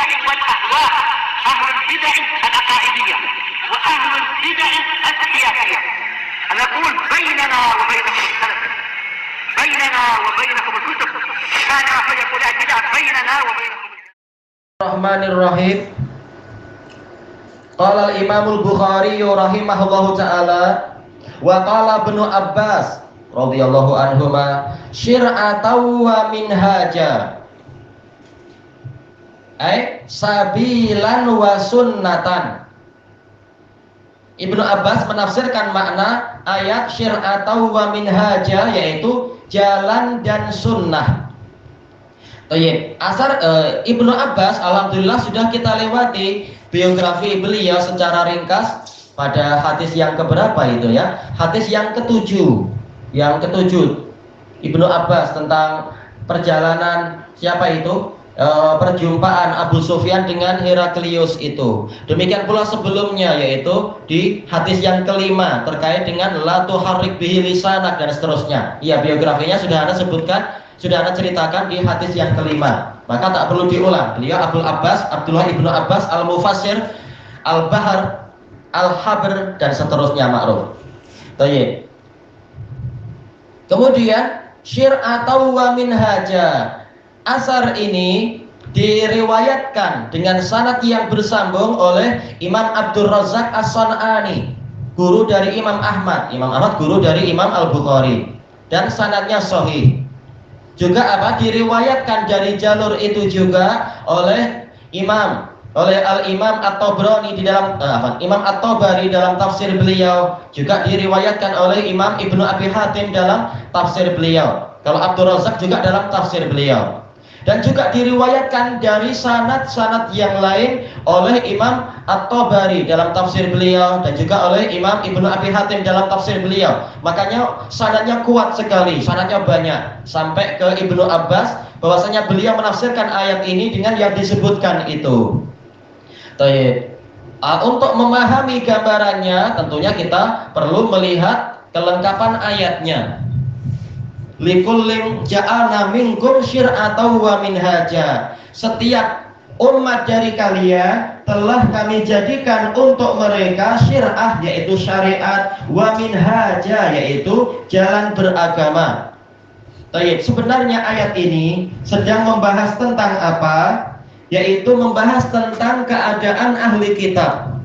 البدع والأهواء، أهل البدع العقائدية وأهل البدع السياسية. نقول بيننا وبينكم السلف، بيننا وبينكم الكتب، كان فيقول البدع بيننا وبينكم. Bismillahirrahmanirrahim. Qala al-Imam al-Bukhari rahimahullahu ta'ala wa qala Ibnu Abbas radhiyallahu anhuma syir'atan wa minhaja ay sabilan wa sunnatan. Ibnu Abbas menafsirkan makna ayat syir'atan wa minhaja yaitu jalan dan sunnah. Baik, asar Ibnu Abbas alhamdulillah sudah kita lewati biografi beliau secara ringkas pada hadis yang keberapa itu ya? Hadis yang ketujuh. Yang ketujuh Ibnu Abbas tentang perjalanan siapa itu? Perjumpaan Abu Sufyan dengan Heraklius itu. Demikian pula sebelumnya yaitu di hadis yang kelima terkait dengan la tuharrik bihi lisanak dan seterusnya. Iya, biografinya sudah Anda sebutkan, sudah Anda ceritakan di hadis yang kelima. Maka tak perlu diulang. Beliau Abdul Abbas, Abdullah Ibnu Abbas Al-Mufassir, Al-Bahar, Al-Habr dan seterusnya ma'ruf. Baik. Kemudian syir'atan wa minhaja. Asar ini diriwayatkan dengan sanad yang bersambung oleh Imam Abdul Razak As-San'ani, guru dari Imam Ahmad. Imam Ahmad guru dari Imam Al-Bukhari, dan sanadnya sahih. Juga diriwayatkan dari jalur itu juga oleh Al-Imam At-Tabrani di dalam Imam At-Tabari dalam tafsir beliau, juga diriwayatkan oleh Imam Ibnu Abi Hatim dalam tafsir beliau. Kalau Abdul Razak juga dalam tafsir beliau. Dan juga diriwayatkan dari sanad-sanad yang lain oleh Imam At-Tabari dalam tafsir beliau dan juga oleh Imam Ibnu Abi Hatim dalam tafsir beliau. Makanya sanadnya kuat sekali, sanadnya banyak sampai ke Ibnu Abbas bahwasanya beliau menafsirkan ayat ini dengan yang disebutkan itu. Baik. Untuk memahami gambarannya tentunya kita perlu melihat kelengkapan ayatnya. Likullin ja'alna minkum syir'atan wa minhaja. Setiap umat dari kalian telah kami jadikan untuk mereka syir'ah yaitu syariat, wa minhaja yaitu jalan beragama. Baik, sebenarnya ayat ini sedang membahas tentang apa? Yaitu membahas tentang keadaan ahli kitab.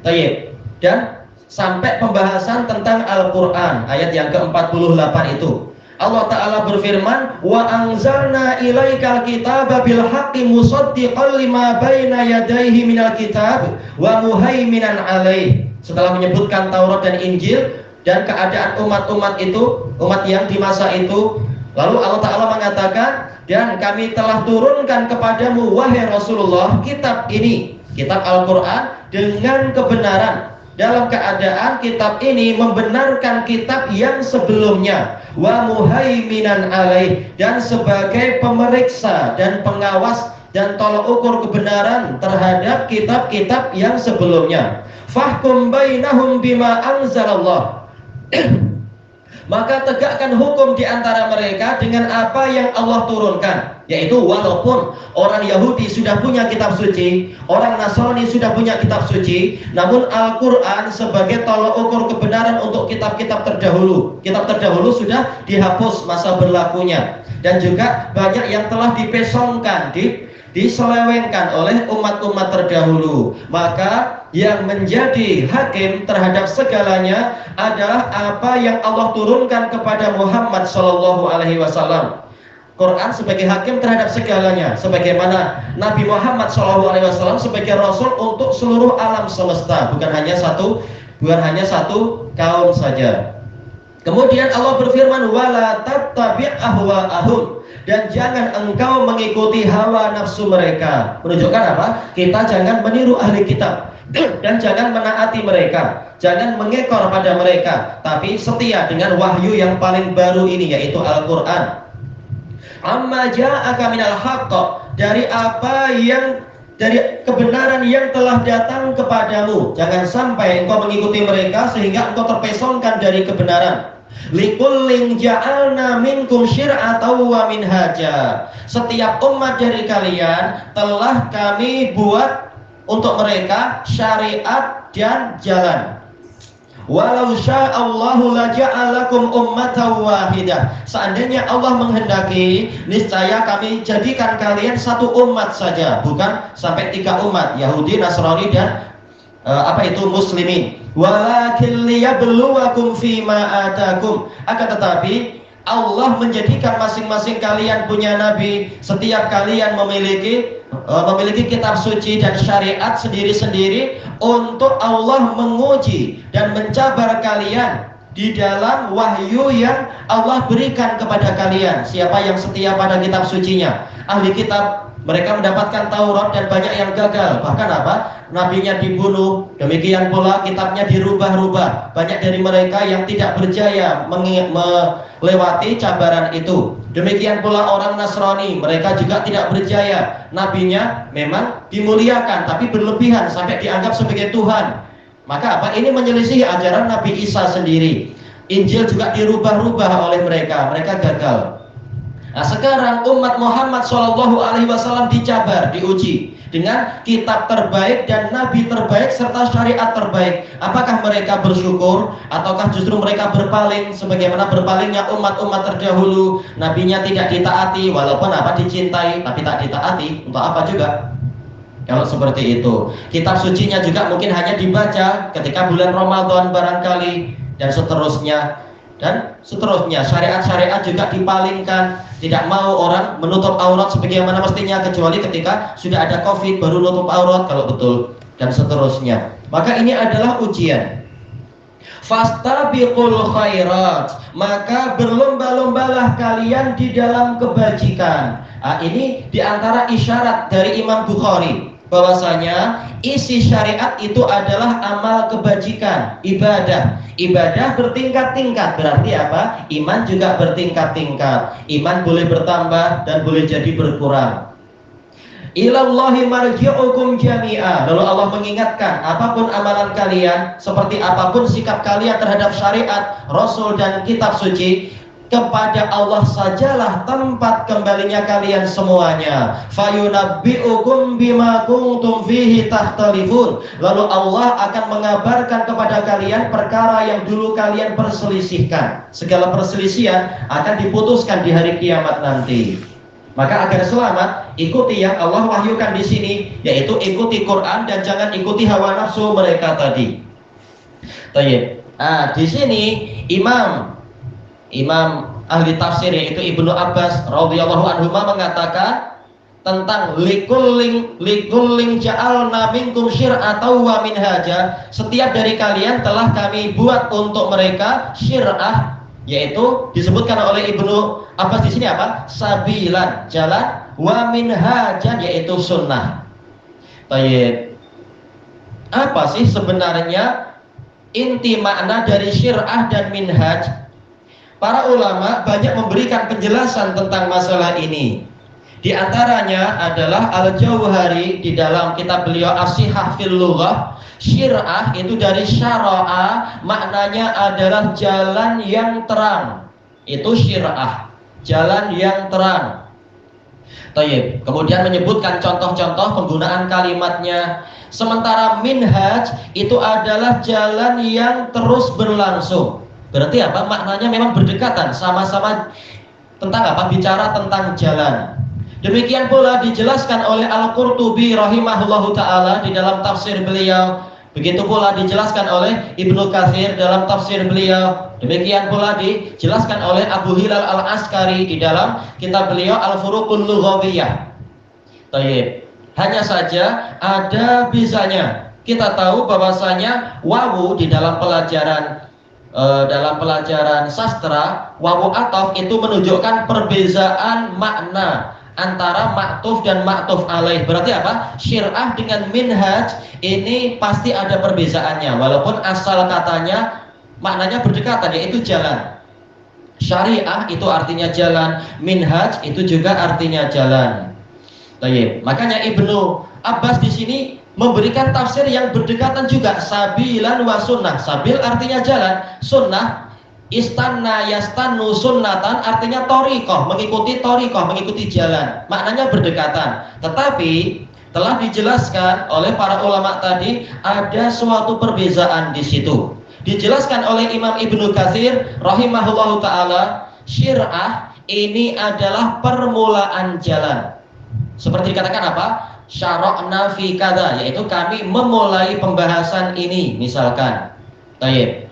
Baik, dan sampai pembahasan tentang Al-Qur'an ayat yang ke-48 itu. Allah Ta'ala berfirman, wa anzalna ilaikal kitaba bil haqqi musaddiqan lima baina yadayhi minal kitab wa muhaiminan alaih. Setelah menyebutkan Taurat dan Injil dan keadaan umat-umat itu, umat yang di masa itu, lalu Allah Ta'ala mengatakan, dan kami telah turunkan kepadamu wahai Rasulullah kitab ini, kitab Al-Quran dengan kebenaran, dalam keadaan kitab ini membenarkan kitab yang sebelumnya, wa muhaiminan alaih, dan sebagai pemeriksa dan pengawas dan tolak ukur kebenaran terhadap kitab-kitab yang sebelumnya. Fahkum bainahum bima anzalallah. Maka tegakkan hukum di antara mereka dengan apa yang Allah turunkan, yaitu walaupun orang Yahudi sudah punya kitab suci, orang Nasrani sudah punya kitab suci, namun Al-Quran sebagai tolak ukur kebenaran untuk kitab-kitab terdahulu. Kitab terdahulu sudah dihapus masa berlakunya, dan juga banyak yang telah dipesongkan, diselewengkan oleh umat-umat terdahulu. Maka yang menjadi hakim terhadap segalanya adalah apa yang Allah turunkan kepada Muhammad SAW. Quran sebagai hakim terhadap segalanya, sebagaimana Nabi Muhammad SAW sebagai Rasul untuk seluruh alam semesta, bukan hanya satu kaum saja. Kemudian Allah berfirman, wala tattabi' ahwa'ahum, dan jangan engkau mengikuti hawa nafsu mereka. Menunjukkan apa? Kita jangan meniru ahli kitab dan jangan menaati mereka, jangan mengekor pada mereka, tapi setia dengan wahyu yang paling baru ini, yaitu Al-Quran. Amma ja'aka minal haqq, dari apa yang dari kebenaran yang telah datang kepadamu. Jangan sampai engkau mengikuti mereka sehingga engkau terpesongkan dari kebenaran. Likullin ja'alna minkum syir'atan wa minhaja. Setiap umat dari kalian telah kami buat untuk mereka syariat dan jalan. Walau sya'allahu laja'alakum ummatan wahidah. Seandainya Allah menghendaki, niscaya kami jadikan kalian satu umat saja, bukan sampai 3 umat, Yahudi, Nasrani dan muslimin. Walakin liyabluwakum fima atakum. Akan tetapi Allah menjadikan masing-masing kalian punya nabi. Setiap kalian memiliki kitab suci dan syariat sendiri-sendiri untuk Allah menguji dan mencabar kalian di dalam wahyu yang Allah berikan kepada kalian. Siapa yang setia pada kitab sucinya? Ahli kitab, mereka mendapatkan Taurat dan banyak yang gagal. Bahkan nabinya dibunuh, demikian pula kitabnya dirubah-rubah. Banyak dari mereka yang tidak berjaya melewati cabaran itu. Demikian pula orang Nasrani, mereka juga tidak berjaya. Nabinya memang dimuliakan, tapi berlebihan sampai dianggap sebagai Tuhan. Maka ini menyelisihi ajaran Nabi Isa sendiri. Injil juga dirubah-rubah oleh mereka gagal. Nah, sekarang umat Muhammad SAW dicabar, diuji dengan kitab terbaik dan nabi terbaik serta syariat terbaik. Apakah mereka bersyukur ataukah justru mereka berpaling sebagaimana berpalingnya umat-umat terdahulu? Nabinya tidak ditaati, walaupun dicintai tapi tak ditaati. Untuk apa juga? Kalau seperti itu, kitab sucinya juga mungkin hanya dibaca ketika bulan Ramadan barangkali, dan seterusnya. Syariat-syariat juga dipalingkan. Tidak mau orang menutup aurat sebagaimana mestinya, kecuali ketika sudah ada COVID baru nutup aurat kalau betul, dan seterusnya. Maka ini adalah ujian. Fastabiqul khairat, maka berlomba-lombalah kalian di dalam kebajikan. Ini diantara isyarat dari Imam Bukhari, bahwasanya isi syariat itu adalah amal kebajikan, ibadah. Ibadah bertingkat-tingkat, berarti apa? Iman juga bertingkat-tingkat. Iman boleh bertambah dan boleh jadi berkurang. Ilallahi marji'ukum jami'a. Lalu Allah mengingatkan, apapun amalan kalian, seperti apapun sikap kalian terhadap syariat, Rasul dan kitab suci, kepada Allah sajalah tempat kembalinya kalian semuanya. Fayunabbi'ukum bima kuntum fihi tahtalifun. Lalu Allah akan mengabarkan kepada kalian perkara yang dulu kalian perselisihkan. Segala perselisihan akan diputuskan di hari kiamat nanti. Maka agar selamat, ikuti yang Allah wahyukan di sini, yaitu ikuti Quran dan jangan ikuti hawa nafsu mereka tadi. Baik. Di sini Imam ahli tafsir yaitu Ibnu Abbas radhiyallahu anhu mengatakan tentang likullin ja'alna minkum syir'atan wa minhaja. Setiap dari kalian telah kami buat untuk mereka syir'ah, yaitu disebutkan oleh Ibnu Abbas di sini apa? Sabilan, jalan, wa minhajan, yaitu sunnah. Baik. Apa sih sebenarnya inti makna dari syir'ah dan minhaj? Para ulama banyak memberikan penjelasan tentang masalah ini. Di antaranya adalah Al-Jauhari di dalam kitab beliau As-Sihah fil Lughah. Syir'ah itu dari syara'a, maknanya adalah jalan yang terang. Itu syir'ah, jalan yang terang. Tayyib. Kemudian menyebutkan contoh-contoh penggunaan kalimatnya. Sementara minhaj itu adalah jalan yang terus berlangsung. Berarti apa? Maknanya memang berdekatan, sama-sama tentang apa? Bicara tentang jalan. Demikian pula dijelaskan oleh Al-Qurtubi rahimahullahu ta'ala di dalam tafsir beliau. Begitu pula dijelaskan oleh Ibnu Katsir dalam tafsir beliau. Demikian pula dijelaskan oleh Abu Hilal Al-Askari di dalam kitab beliau Al-Furuqul Lughawiyah. Baik. Hanya saja ada bisanya. Kita tahu bahwasanya wawu di dalam pelajaran sastra, wawu ataf itu menunjukkan perbezaan makna antara maktuf dan maktuf alaih. Berarti apa? Syir'ah dengan minhaj ini pasti ada perbezaannya, walaupun asal katanya maknanya berdekatan, yaitu jalan. Syariah itu artinya jalan, minhaj itu juga artinya jalan. Baik. Makanya Ibnu Abbas di sini memberikan tafsir yang berdekatan juga, sabilan wa sunnah. Sabil artinya jalan, sunnah Istanna yastannu sunnatan artinya thariqah, mengikuti jalan. Maknanya berdekatan. Tetapi telah dijelaskan oleh para ulama tadi ada suatu perbezaan di situ. Dijelaskan oleh Imam Ibnu Katsir rahimahullahu taala, syir'ah ini adalah permulaan jalan. Seperti dikatakan apa? Syara'na fi kada, yaitu kami memulai pembahasan ini misalkan. Baik.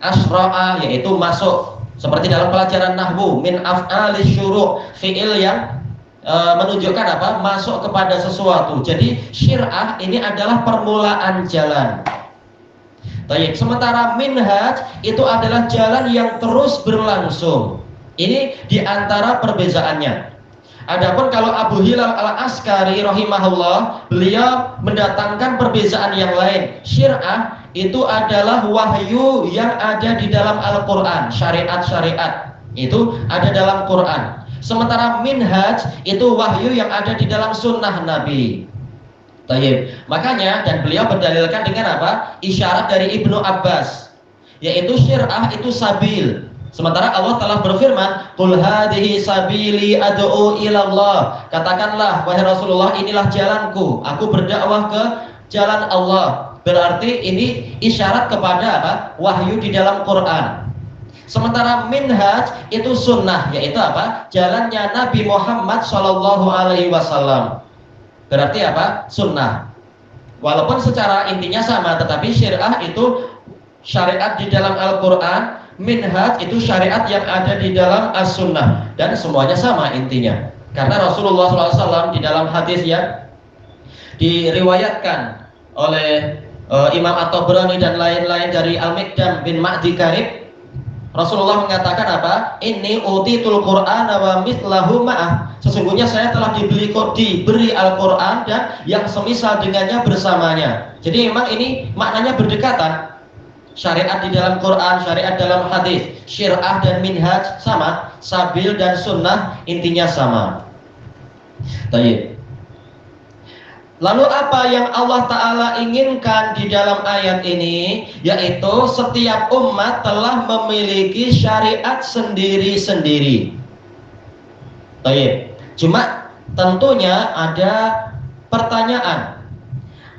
Asra'a yaitu masuk, seperti dalam pelajaran nahwu min af'alis syuru', fi'il yang menunjukkan apa? Masuk kepada sesuatu. Jadi syir'ah ini adalah permulaan jalan. Baik, sementara minhaj itu adalah jalan yang terus berlangsung. Ini diantara perbezaannya. Adapun kalau Abu Hilal Al-Askari rahimahullah, beliau mendatangkan perbezaan yang lain. Syir'ah itu adalah wahyu yang ada di dalam Al-Quran, syariat-syariat itu ada dalam Quran. Sementara minhaj itu wahyu yang ada di dalam sunnah Nabi. Tayyib. Makanya dan beliau berdalilkan dengan apa? Isyarat dari Ibnu Abbas, yaitu syir'ah itu sabil. Sementara Allah telah berfirman, "Qul hadhihi sabili ad'u ilallah." Katakanlah wahai Rasulullah, inilah jalanku, aku berdakwah ke jalan Allah. Berarti ini isyarat kepada apa? Wahyu di dalam Quran. Sementara minhaj itu sunnah, yaitu apa? Jalannya Nabi Muhammad SAW. Berarti apa? Sunnah. Walaupun secara intinya sama, tetapi syir'ah itu syariat di dalam Al-Quran, minhaj itu syariat yang ada di dalam as-sunnah, dan semuanya sama intinya. Karena Rasulullah SAW di dalam hadis yang diriwayatkan oleh Imam At-Tabrani dan lain-lain dari Al-Miqdam bin Ma'di Karib, Rasulullah mengatakan apa? Inni utitul Qur'ana wa mithlahu ma'ah. Sesungguhnya saya telah diberi Al-Quran dan yang semisal dengannya bersamanya. Jadi memang ini maknanya berdekatan. Syariat di dalam Quran, syariat dalam hadis, syir'ah dan minhaj sama, sabil dan sunnah intinya sama. Baik. Lalu apa yang Allah Ta'ala inginkan di dalam ayat ini? Yaitu setiap umat telah memiliki syariat sendiri-sendiri. Baik. Cuma tentunya ada pertanyaan.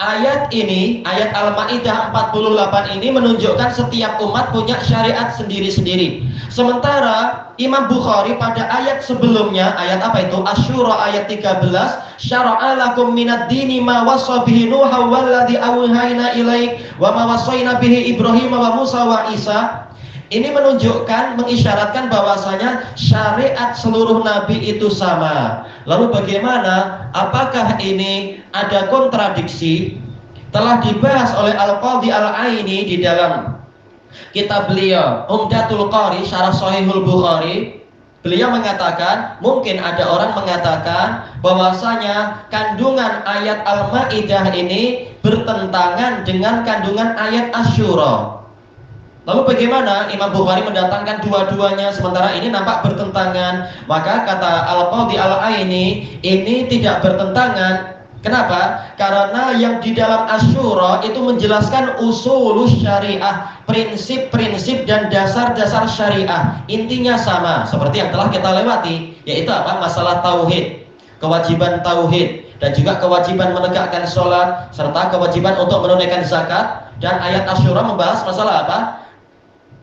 Ayat ini, ayat Al-Ma'idah 48 ini menunjukkan setiap umat punya syariat sendiri-sendiri. Sementara Imam Bukhari pada ayat sebelumnya, ayat apa itu? Asy-Syura ayat 13, syara'a lakum minad dini ma wassa bihi Nuha walladzi awhayna ilaik wa ma wassayna bihi Ibrahim wa Musa wa Isa. Ini menunjukkan, mengisyaratkan bahwasanya syariat seluruh nabi itu sama. Lalu bagaimana? Apakah ini ada kontradiksi? Telah dibahas oleh Al-Qadhi Al-Aini di dalam kitab beliau Umdatul Qari Syarah Shahihul Bukhari. Beliau mengatakan, mungkin ada orang mengatakan bahwasanya kandungan ayat Al-Maidah ini bertentangan dengan kandungan ayat Asy-Syura. Lalu bagaimana Imam Bukhari mendatangkan dua-duanya sementara ini nampak bertentangan? Maka kata Al-Qadhi Al-Aini, ini tidak bertentangan. Kenapa? Karena yang di dalam Asy-Syura itu menjelaskan usulus syariah, prinsip-prinsip dan dasar-dasar syariah. Intinya sama seperti yang telah kita lewati, yaitu apa? Masalah tauhid, kewajiban tauhid, dan juga kewajiban menegakkan sholat, serta kewajiban untuk menunaikan zakat. Dan ayat Asy-Syura membahas masalah apa?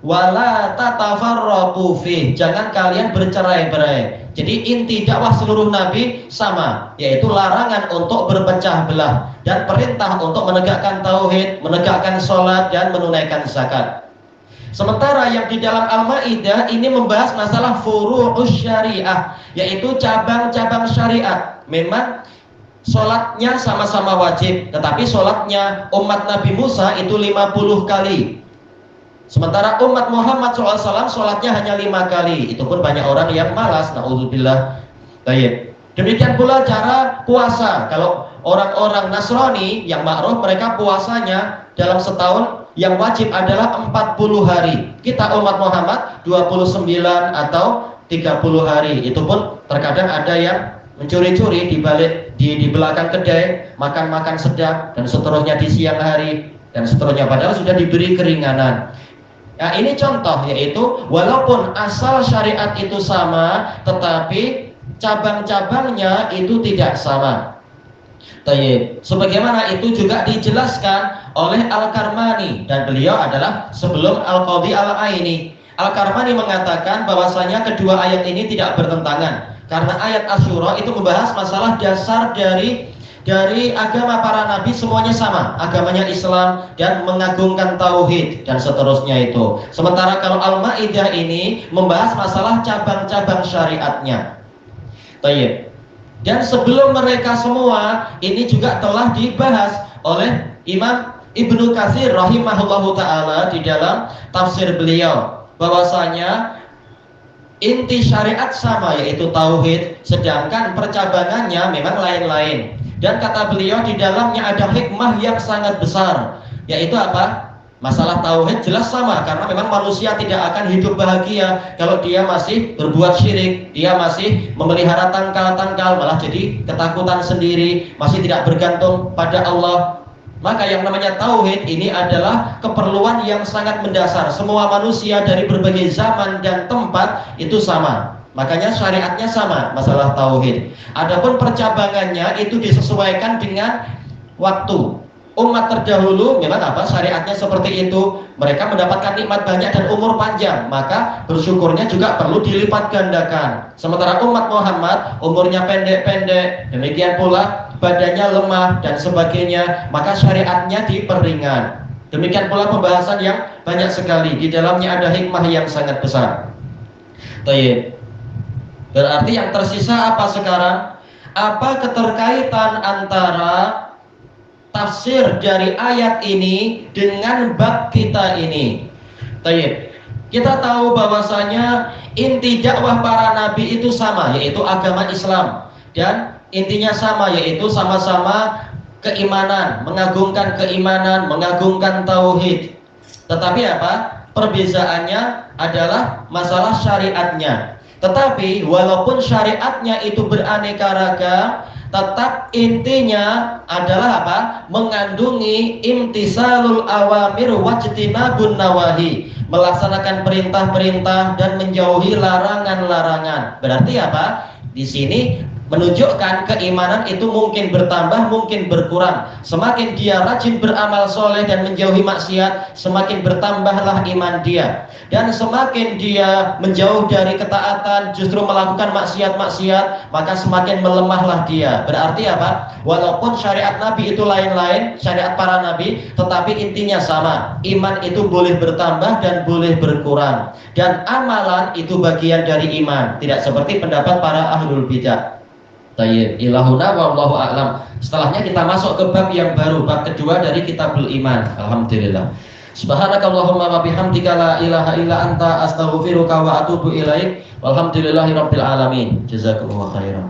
Wala tatafarraqu fi, jangan kalian bercerai-berai. Jadi inti dakwah seluruh nabi sama, yaitu larangan untuk berpecah belah dan perintah untuk menegakkan tauhid, menegakkan sholat dan menunaikan zakat. Sementara yang di dalam Al-Maidah ini membahas masalah furu'us syariah, yaitu cabang-cabang syariat. Memang sholatnya sama-sama wajib, tetapi sholatnya umat Nabi Musa itu 50 kali. Sementara umat Muhammad SAW sholatnya hanya 5 kali. Itu pun banyak orang yang malas. Na'udzubillah. Baik. Demikian pula cara puasa. Kalau orang-orang Nasrani yang ma'ruf, mereka puasanya dalam setahun yang wajib adalah 40 hari. Kita umat Muhammad 29 atau 30 hari. Itu pun terkadang ada yang mencuri-curi di belakang kedai, makan-makan sedap dan seterusnya di siang hari dan seterusnya, padahal sudah diberi keringanan. Nah, ini contoh, yaitu walaupun asal syariat itu sama, tetapi cabang-cabangnya itu tidak sama. Tayyib. Sebagaimana itu juga dijelaskan oleh Al-Karmani, dan beliau adalah sebelum Al-Qadhi Al-Aini. Al-Karmani mengatakan bahwasanya kedua ayat ini tidak bertentangan, karena ayat Asyura itu membahas masalah dasar dari agama para nabi, semuanya sama, agamanya Islam dan mengagungkan tauhid dan seterusnya itu. Sementara kalau Al-Maidah ini membahas masalah cabang-cabang syariatnya. Tayyib. Dan sebelum mereka semua ini juga telah dibahas oleh Imam Ibnu Katsir rahimahullahu taala di dalam tafsir beliau, bahwasanya inti syariat sama, yaitu tauhid, sedangkan percabangannya memang lain-lain. Dan kata beliau, di dalamnya ada hikmah yang sangat besar, yaitu apa? Masalah tauhid jelas sama, karena memang manusia tidak akan hidup bahagia kalau dia masih berbuat syirik, dia masih memelihara tangkal-tangkal, malah jadi ketakutan sendiri, masih tidak bergantung pada Allah. Maka yang namanya tauhid ini adalah keperluan yang sangat mendasar. Semua manusia dari berbagai zaman dan tempat itu sama. Makanya syariatnya sama, masalah tauhid. Adapun percabangannya itu disesuaikan dengan waktu. Umat terdahulu memang apa? Syariatnya seperti itu. Mereka mendapatkan nikmat banyak dan umur panjang, maka bersyukurnya juga perlu dilipat gandakan. Sementara umat Muhammad umurnya pendek-pendek, demikian pula badannya lemah dan sebagainya, maka syariatnya diperingan. Demikian pula pembahasan yang banyak sekali, di dalamnya ada hikmah yang sangat besar. Baik. Berarti yang tersisa apa sekarang? Apa keterkaitan antara tafsir dari ayat ini dengan bab kita ini? Baik. Kita tahu bahwasanya inti dakwah para nabi itu sama, yaitu agama Islam, dan intinya sama, yaitu sama-sama keimanan, mengagungkan keimanan, mengagungkan tauhid. Tetapi apa? Perbezaannya adalah masalah syariatnya. Tetapi walaupun syariatnya itu beraneka ragam, tetap intinya adalah apa? Mengandungi imtisalul awamir wajtinabun nawahi, melaksanakan perintah-perintah dan menjauhi larangan-larangan. Berarti apa? Di sini menunjukkan keimanan itu mungkin bertambah, mungkin berkurang. Semakin dia rajin beramal soleh dan menjauhi maksiat, semakin bertambahlah iman dia. Dan semakin dia menjauh dari ketaatan, justru melakukan maksiat-maksiat, maka semakin melemahlah dia. Berarti apa? Walaupun syariat Nabi itu lain-lain, syariat para Nabi, tetapi intinya sama. Iman itu boleh bertambah dan boleh berkurang. Dan amalan itu bagian dari iman, tidak seperti pendapat para ahlul bidah. Tayyib, ilahuna wallahu a'lam. Setelahnya kita masuk ke bab yang baru, bab kedua dari Kitabul Iman. Alhamdulillah. Subhanakallahumma wa bihamdika la ilaha illa anta astaghfiruka wa atubu ilaik. Walhamdulillahirabbil alamin. Jazakumullahu khairan.